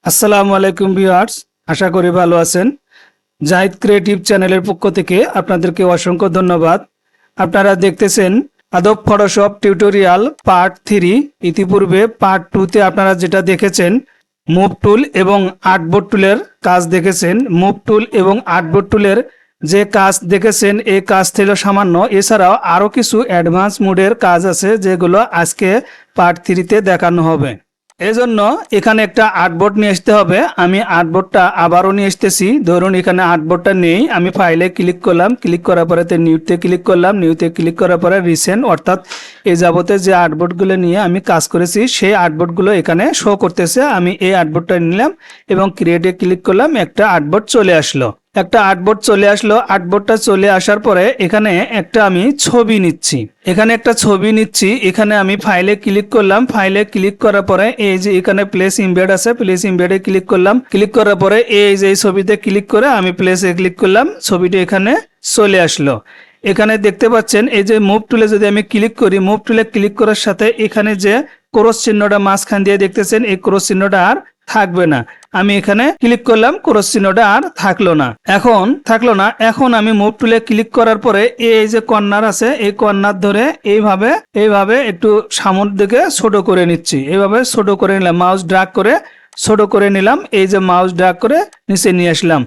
আসসালামু আলাইকুম ভিউয়ার্স, আশা করি ভালো আছেন। জাহিদ ক্রিয়েটিভ চ্যানেলের পক্ষ থেকে আপনাদেরকে অসংখ্য ধন্যবাদ। আপনারা দেখতেছেন আদব ফটোশপ টিউটোরিয়াল পার্ট 3। ইতিপূর্বে পার্ট 2তে আপনারা যেটা দেখেছেন মুভ টুল এবং আর্টবোর্ড টুলের কাজ দেখেছেন। মুভ টুল এবং আর্টবোর্ড টুলের যে কাজ দেখেছেন এই কাজ ছিল সামান্য, এছাড়াও আরও কিছু অ্যাডভান্স মোডের কাজ আছে যেগুলো আজকে পার্ট 3তে দেখানো হবে। এজন্য এখানে একটা আর্টবোর্ড নিয়ে আসতে হবে। আমি আর্টবোর্ডটা আবারও নিয়ে আসতেছি। ধরুন এখানে আর্টবোর্ডটা নেই, আমি ফাইলে ক্লিক করলাম, ক্লিক করার পরে নিউতে ক্লিক করলাম, নিউতে ক্লিক করার পরে রিসেন্ট অর্থাৎ এই যাবতে যে আর্টবোর্ডগুলো নিয়ে আমি কাজ করেছি সেই আর্টবোর্ডগুলো এখানে শো করতেছে। আমি এই আর্টবোর্ডটা নিলাম এবং ক্রিয়েটে ক্লিক করলাম, একটা আর্টবোর্ড চলে আসলো। একটা আর্টবোর্ড চলে আসলো। আর্টবোর্ডটা চলে আসার পরে এখানে একটা আমি ছবি নিচ্ছি। এখানে আমি ফাইলে ক্লিক করলাম, ফাইলে ক্লিক করার পরে এই যে এখানে প্লেস ইমবেড আছে, প্লেস ইমবেডে ক্লিক করলাম, ক্লিক করার পরে এই যে ছবিতে ক্লিক করে আমি প্লেসে ক্লিক করলাম, ছবিটি এখানে চলে আসলো। এখানে দেখতে পাচ্ছেন এই যে মুভ টুলে যদি আমি ক্লিক করি, মুভ টুলে ক্লিক করার সাথে এখানে যে ক্রস চিহ্নটা মাঝখান দিয়ে দেখতেছেন এই ক্রস চিহ্নটা আর থাকবে না। আমি এখানে ক্লিক করলাম, ক্রস চিহ্নটা আর থাকলো না। এখন আমি মুভ টুলে ক্লিক করার পরে এই যে কর্নার আছে এই কর্নার ধরে এইভাবে একটু সামনের দিকে ছোট করে নিচ্ছি। এইভাবে ছোট করে নিলাম, মাউস ড্র্যাগ করে ছোট করে নিলাম। এই যে মাউস ড্র্যাগ করে নিচে নিয়ে আসলাম।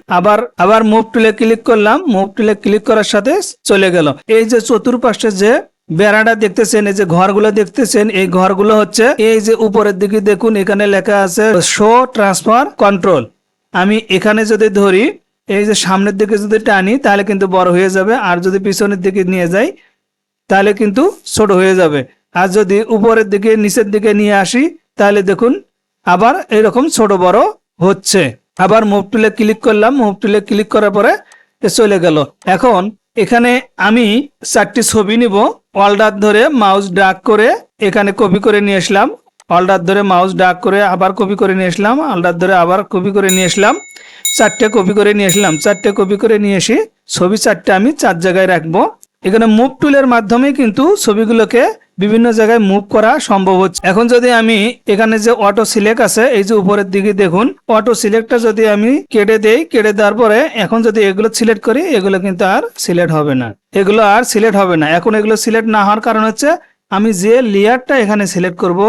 আবার মুভ টুলে ক্লিক করলাম, মুভ টুলে ক্লিক করার সাথে চলে গেল। এই যে চতুর্পাশে যে বেড়াটা দেখতেছেন, এই যে ঘরগুলো দেখতেছেন, এই ঘরগুলো হচ্ছে এই যে উপরের দিকে দেখুন এখানে লেখা আছে শো ট্রান্সফার কন্ট্রোল। আমি এখানে যদি ধরি, এই যে সামনের দিকে যদি টানি তাহলে কিন্তু বড় হয়ে যাবে, আর যদি পিছনের দিকে নিয়ে যাই তাহলে কিন্তু ছোট হয়ে যাবে। আর যদি উপরের দিকে নিচের দিকে নিয়ে আসি তাহলে দেখুন আবার এরকম ছোট বড় হচ্ছে। আবার মুভ টুলে ক্লিক করলাম, মুভ টুলে ক্লিক করার পরে চলে গেল। এখন এখানে আমি 4টি ছবি নিব। অল্টার ধরে মাউস ড্র্যাগ করে এখানে কপি করে নিয়ে আসলাম, অল্টার ধরে মাউস ড্র্যাগ করে আবার কপি করে নিয়ে আসলাম, অল্টার ধরে আবার কপি করে নিয়ে আসলাম, 4টে কপি করে নিয়ে আসলাম। 4টে কপি করে নিয়ে এসে ছবি 4টে আমি 4 জায়গায় রাখবো। এখানে মুভ টুলের মাধ্যমে কিন্তু ছবিগুলোকে বিভিন্ন জায়গায় মুভ করা সম্ভব হচ্ছে। এখন যদি আমি এখানে যে অটো সিলেক্ট আছে এই যে উপরের দিকে দেখুন, অটো সিলেক্টটা যদি আমি কেটে দেই, কেটে দেওয়ার পরে এখন যদি এগুলো সিলেক্ট করি এগুলো কিন্তু আর সিলেক্ট হবে না, এগুলো আর সিলেক্ট হবে না। এখন এগুলো সিলেক্ট না হওয়ার কারণ হচ্ছে আমি যে লেয়ারটা এখানে সিলেক্ট করব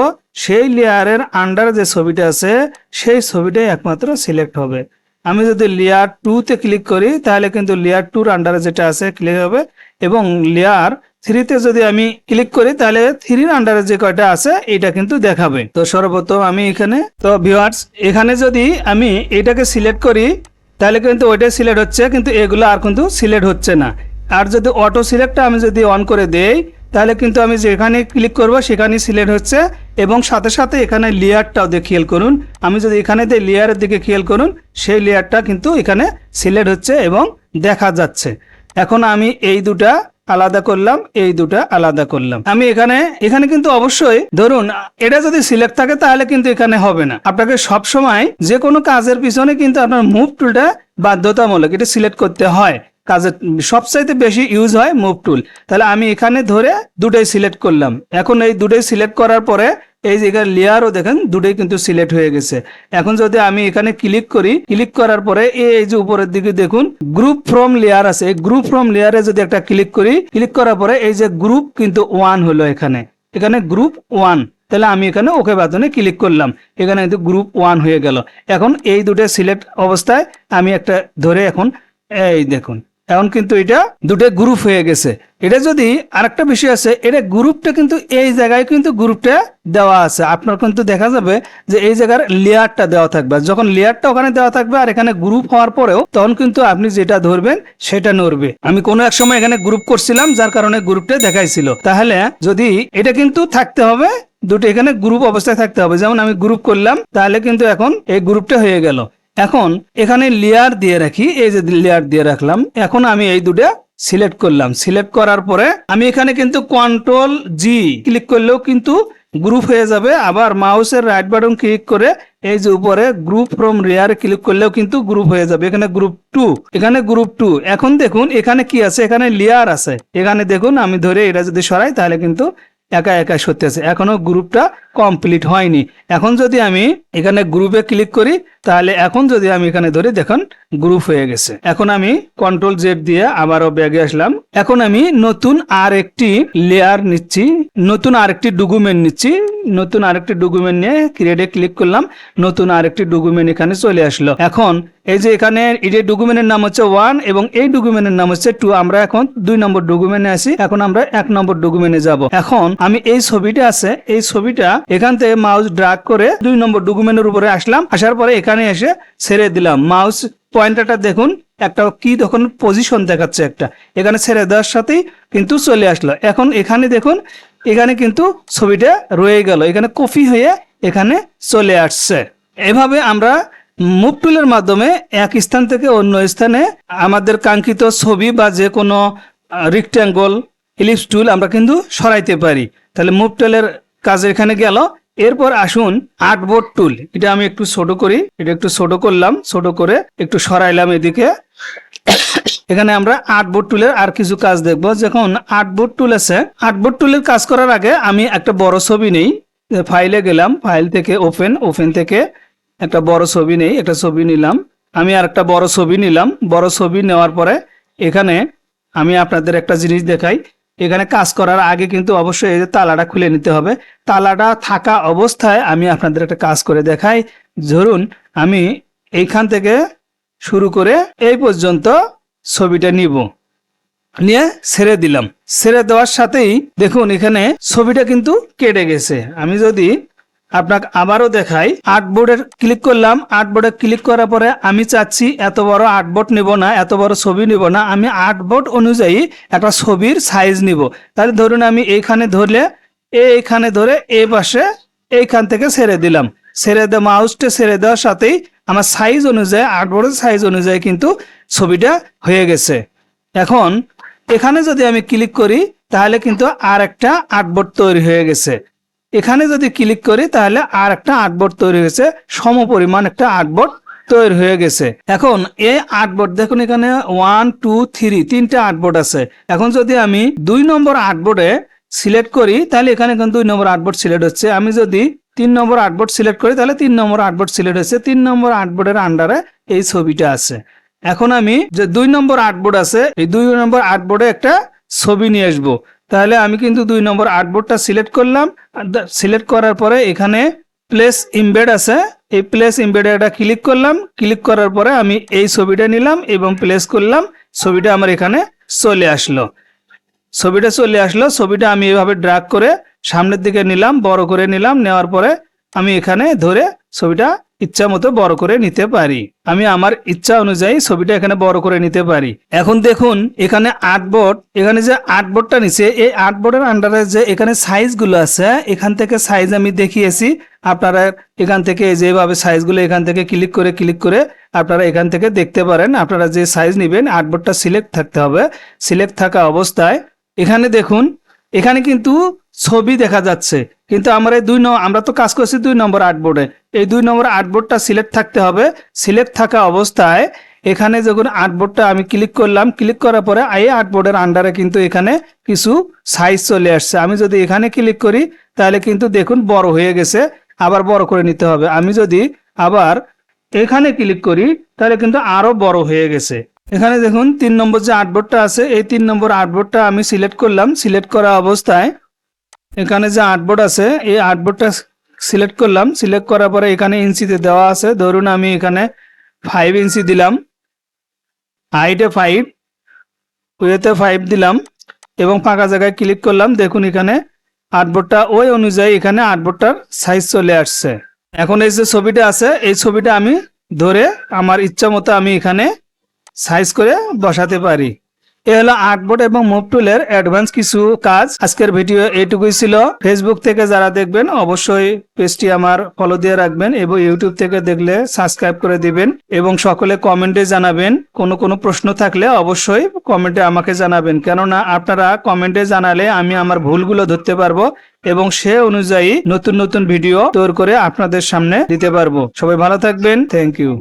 সেই লেয়ারের আন্ডার যে ছবিটা আছে সেই ছবিটাই একমাত্র সিলেক্ট হবে। আমি যদি লেয়ার 2তে ক্লিক করি তাহলে কিন্তু লেয়ার 2-র আন্ডারে যেটা আছে ক্লিক হবে, এবং লেয়ার 3তে যদি আমি ক্লিক করি তাহলে 3-র আন্ডারে যে কয়টা আছে এটা কিন্তু দেখাবে। তো সর্বপ্রথম আমি এখানে ভিউয়ার্স এখানে যদি আমি এটাকে সিলেক্ট করি তাহলে কিন্তু ওইটাই সিলেক্ট হচ্ছে, কিন্তু এগুলো আর কিন্তু সিলেক্ট হচ্ছে না। আর যদি অটো সিলেক্টটা আমি যদি অন করে দেই তাহলে কিন্তু আমি যেখানে ক্লিক করব সেখানেই সিলেক্ট হচ্ছে, এবং সাথে সাথে এখানে লেয়ারটাও দিয়ে খেয়াল করুন। আমি যদি এখানে দিয়ে লেয়ারের দিকে খেয়াল করুন সেই লেয়ারটা কিন্তু এখানে সিলেক্ট হচ্ছে এবং দেখা যাচ্ছে। এখন আমি এই দুটা আলাদা করলাম, এই দুটা আলাদা করলাম। আমি এখানে কিন্তু অবশ্যই ধরুন এটা যদি সিলেক্ট থাকে তাহলে কিন্তু এখানে হবে না। আপনাকে সব সময় যে কোনো কাজের পিছনে কিন্তু আপনার মুভ টুলটা বাধ্যতামূলক, এটা সিলেক্ট করতে হয়। কাজের সবচাইতে বেশি ইউজ হয় মুভ টুল। তাহলে আমি এখানে ধরে দুটোই সিলেক্ট করলাম। এখন এই দুটোই সিলেক্ট করার পরে এই যে এখানে লেয়ারও দেখেন দুটোই কিন্তু সিলেক্ট হয়ে গেছে। এখন যদি আমি এখানে ক্লিক করি, ক্লিক করার পরে এই যে উপরের দিকে দেখুন গ্রুপ ফ্রম লেয়ার আছে, এই গ্রুপ ফ্রম লেয়ারে যদি একটা ক্লিক করি, ক্লিক করার পরে এই যে গ্রুপ কিন্তু 1 হলো, এখানে গ্রুপ 1। তাহলে আমি এখানে ওকে বাটনে ক্লিক করলাম, এখানে কিন্তু গ্রুপ 1 হয়ে গেল। এখন এই দুটো সিলেক্ট অবস্থায় আমি একটা ধরে এখন এই দেখুন এখন কিন্তু এটা দুটো গ্রুপ হয়ে গেছে। এটা যদি আরেকটা বিষয় আছে, এটা গ্রুপটা কিন্তু এই জায়গায় কিন্তু গ্রুপটা দেওয়া আছে। আপনার কিন্তু দেখা যাবে যে এই জায়গার লেয়ারটা দেওয়া থাকবে, যখন লেয়ারটা ওখানে দেওয়া থাকবে আর এখানে গ্রুপ হওয়ার পরেও তখন কিন্তু আপনি যেটা ধরবেন সেটা নড়বে। আমি কোনো এক সময় এখানে গ্রুপ করছিলাম যার কারণে গ্রুপটা দেখাইছিল। তাহলে যদি এটা কিন্তু থাকতে হবে, দুটো এখানে গ্রুপ অবস্থায় থাকতে হবে। যেমন আমি গ্রুপ করলাম তাহলে কিন্তু এখন এই গ্রুপটা হয়ে গেল। এখন এখানে লেয়ার দিয়ে রাখি, এই যে লেয়ার দিয়ে রাখলাম। এখন আমি এই দুটো সিলেক্ট করলাম, সিলেক্ট করার পরে আমি এখানে কিন্তু Ctrl+G ক্লিক করলেও কিন্তু গ্রুপ হয়ে যাবে। আবার মাউসের রাইট বাটন ক্লিক করে এই যে উপরে গ্রুপ ফ্রম লেয়ার ক্লিক করলেও কিন্তু গ্রুপ হয়ে যাবে। এখানে গ্রুপ 2, এখানে গ্রুপ 2। এখন দেখুন এখানে কি আছে, এখানে লেয়ার আছে। এখানে দেখুন আমি ধরে এটা যদি সরাই তাহলে কিন্তু একা একা সত্যি আছে, এখনো গ্রুপটা কমপ্লিট হয়নি। এখন যদি আমি এখানে গ্রুপে ক্লিক করি তাহলে এখন যদি আমি এখানে ধরি দেখুন গ্রুপ হয়ে গেছে। এখন আমি কন্ট্রোল জেড দিয়ে আবারও ব্যাগে আসলাম। এখন আমি নতুন আর একটি লেয়ার নিচ্ছি, নতুন আরেকটি ডকুমেন্ট নিচ্ছি। নতুন আরেকটি ডকুমেন্ট নিয়ে ক্রিয়েটে ক্লিক করলাম, নতুন আরেকটি ডকুমেন্ট এখানে চলে আসলো। এখন এই যে এখানে এই যে ডকুমেন্টের নাম হচ্ছে 1 এবং এই ডকুমেন্টের নাম হচ্ছে 2। আমরা এখন 2 নম্বর ডকুমেন্টে আছি, এখন আমরা 1 নম্বর ডকুমেন্টে যাব। এখন আমি এই ছবিটা আছে, এই ছবিটা এখান থেকে মাউস ড্র্যাগ করে 2 নম্বর ডকুমেন্টের উপরে আসলাম। আসার পরে এখানে এসে ছেড়ে দিলাম। মাউস পয়েন্টারটা দেখুন একটা কি তখন পজিশন দেখাচ্ছে একটা, এখানে ছেড়ে দেওয়ার সাথেই কিন্তু চলে আসলো। এখন এখানে দেখুন এখানে কিন্তু ছবিটা রয়ে গেল, এখানে কপি হয়ে এখানে চলে আসছে। এভাবে আমরা মুভ টুলের মাধ্যমে এক স্থান থেকে অন্য স্থানে আমাদের কাঙ্ক্ষিত ছবি বা যে কোনো রেক্ট্যাঙ্গল, ইলিপস টুল আমরা কিন্তু সরাইতে পারি। তাহলে মুভ টুলের কাজ এখানে গেল। এরপর আসুন আর্টবোর্ড টুল, এটা আমি একটু ছোট করি, এটা একটু ছোট করলাম, ছোট করে একটু সরাইলাম এদিকে। এখানে আমরা আর্টবোর্ড টুলের আর কিছু কাজ দেখবো। যখন আর্টবোর্ড টুল আছে, আর্টবোর্ড টুলের কাজ করার আগে আমি একটা বড় ছবি নেই, ফাইলে গেলাম, ফাইল থেকে ওপেন থেকে একটা বড় ছবি নেই, একটা ছবি নিলাম। আমি আর একটা বড় ছবি নিলাম। বড় ছবি নেওয়ার পরে এখানে আমি আপনাদের একটা জিনিস দেখাই। এখানে কাজ করার আগে কিন্তু অবশ্যই এই যে তালাটা খুলে নিতে হবে। তালাটা থাকা অবস্থায় আমি আপনাদের একটা কাজ করে দেখাই। ধরুন আমি এইখান থেকে শুরু করে এই পর্যন্ত ছবিটা নিব, নিয়ে ছেড়ে দিলাম। ছেড়ে দেওয়ার সাথেই দেখুন এখানে ছবিটা কিন্তু কেটে গেছে। আমি যদি আপনাকে আবারও দেখাই, আর্টবোর্ডে ক্লিক করলাম। আর্টবোর্ডে ক্লিক করার পরে আমি চাচ্ছি এত বড় আর্টবোর্ড নিব না, এত বড় ছবি নিব না, আমি আর্টবোর্ড অনুযায়ী একটা ছবির সাইজ নিব। তাহলে ধরুন আমি এইখানে ধরলে এইখানে ধরে এই পাশে এইখান থেকে ছেড়ে দিলাম। ছেড়ে দেওয়া মাউসটা ছেড়ে দেওয়ার সাথেই আমার সাইজ অনুযায়ী, আর্টবোর্ডের সাইজ অনুযায়ী কিন্তু ছবিটা হয়ে গেছে। এখন এখানে যদি আমি ক্লিক করি তাহলে কিন্তু আর একটা আর্টবোর্ড তৈরি হয়ে গেছে। এখানে যদি ক্লিক করি তাহলে আর একটা আর্টবোর্ড তৈরি হয়েছে, সমপরিমাণ একটা আর্টবোর্ড তৈরি হয়ে গেছে। এখন এই আর্টবোর্ড দেখুন এখানে 1 2 3 তিনটা আর্টবোর্ড আছে। এখন যদি আমি 2 নম্বর আর্টবোর্ডে সিলেক্ট করি তাহলে এখানে কিন্তু 2 নম্বর আর্টবোর্ড সিলেক্ট হচ্ছে। আমি যদি 3 নম্বর আর্টবোর্ড সিলেক্ট করি তাহলে 3 নম্বর আর্টবোর্ড সিলেক্ট হচ্ছে। 3 নম্বর আর্টবোর্ডের আন্ডারে এই ছবিটা আছে। এখন আমি যে 2 নম্বর আর্টবোর্ড আছে, এই 2 নম্বর আর্টবোর্ডে একটা ছবি নিয়ে আসবো। তাহলে আমি কিন্তু 2 নম্বর আর্টবোর্ডটা সিলেক্ট করলাম। সিলেক্ট করার পরে এখানে প্লেস ইমবেড আছে, এই প্লেস ইমবেডে একটা ক্লিক করলাম। ক্লিক করার পরে আমি এই ছবিটা নিলাম এবং প্লেস করলাম। ছবিটা আমার এখানে চলে আসলো। ছবিটা আমি এভাবে ড্র্যাগ করে সামনের দিকে নিলাম, বড় করে নিলাম। নেওয়ার পরে আমি এখানে ধরে ছবিটা ইচ্ছা মতো বড় করে নিতে পারি। আমি আমার ইচ্ছা অনুযায়ী ছবিটা এখানে বড় করে নিতে পারি। এখন দেখুন এখানে আর্টবোর্ড, এখানে যে আর্টবোর্ডটা নিচে, এই আর্টবোর্ডের আন্ডারে যে এখানে সাইজগুলো আছে, এখান থেকে সাইজ আমি দেখিয়েছি। আপনারা এখান থেকে যেভাবে সাইজগুলো এখান থেকে ক্লিক করে আপনারা এখান থেকে দেখতে পারেন। আপনারা যে সাইজ নেবেন আর্টবোর্ডটা সিলেক্ট থাকতে হবে। সিলেক্ট থাকা অবস্থায় এখানে দেখুন এখানে কিন্তু ছবি দেখা যাচ্ছে, কিন্তু আমরা আমরা তো কাজ করছি 2 নম্বর আর্টবোর্ডে। এই 2 নম্বর আর্টবোর্ডটা সিলেক্ট থাকতে হবে। সিলেক্ট থাকা অবস্থায় এখানে যখন আর্টবোর্ডটা আমি ক্লিক করলাম, ক্লিক করার পরে এই আর্টবোর্ডের আন্ডারে কিন্তু এখানে কিছু সাইজ চলে আসছে। আমি যদি এখানে ক্লিক করি তাহলে কিন্তু দেখুন বড় হয়ে গেছে, আবার বড় করে নিতে হবে। আমি যদি আবার এখানে ক্লিক করি তাহলে কিন্তু আরো বড় হয়ে গেছে। এখানে দেখুন 3 নম্বর যে আর্টবোর্ডটা আছে, এই 3 নম্বর আর্টবোর্ডটা আমি সিলেক্ট করলাম। সিলেক্ট করা অবস্থায় এখানে যে আর্টবোর্ড আছে এই আর্টবোর্ডটা সিলেক্ট করলাম। সিলেক্ট করার পরে এখানে ইঞ্চিতে দেওয়া আছে। ধরুন আমি এখানে 5 ইঞ্চি দিলাম, হাইটে 5, উইথে 5 দিলাম এবং ফাঁকা জায়গায় ক্লিক করলাম। দেখুন এখানে আর্টবোর্ডটা ওই অনুযায়ী এখানে আর্টবোর্ডটার সাইজ চলে আসছে। এখন এই যে ছবিটা আছে এই ছবিটা আমি ধরে আমার ইচ্ছা মতো আমি এখানে সাইজ করে বসাতে পারি। এ হলো আর্টবোর্ড এবং মুভ টুলের অ্যাডভান্স কিছু কাজ। আজকের ভিডিও এইটুকুই ছিল। ফেসবুক থেকে যারা দেখবেন অবশ্যই পেজটি আমার ফলো দিয়ে রাখবেন এবং ইউটিউব থেকে দেখলে সাবস্ক্রাইব করে দিবেন এবং সকলে কমেন্টে জানাবেন। কোনো প্রশ্ন থাকলে অবশ্যই কমেন্টে আমাকে জানাবেন, কেননা আপনারা কমেন্টে জানালে আমি আমার ভুলগুলো ধরতে পারবো এবং সে অনুযায়ী নতুন ভিডিও তৈরি করে আপনাদের সামনে দিতে পারবো। সবাই ভালো থাকবেন। Thank you.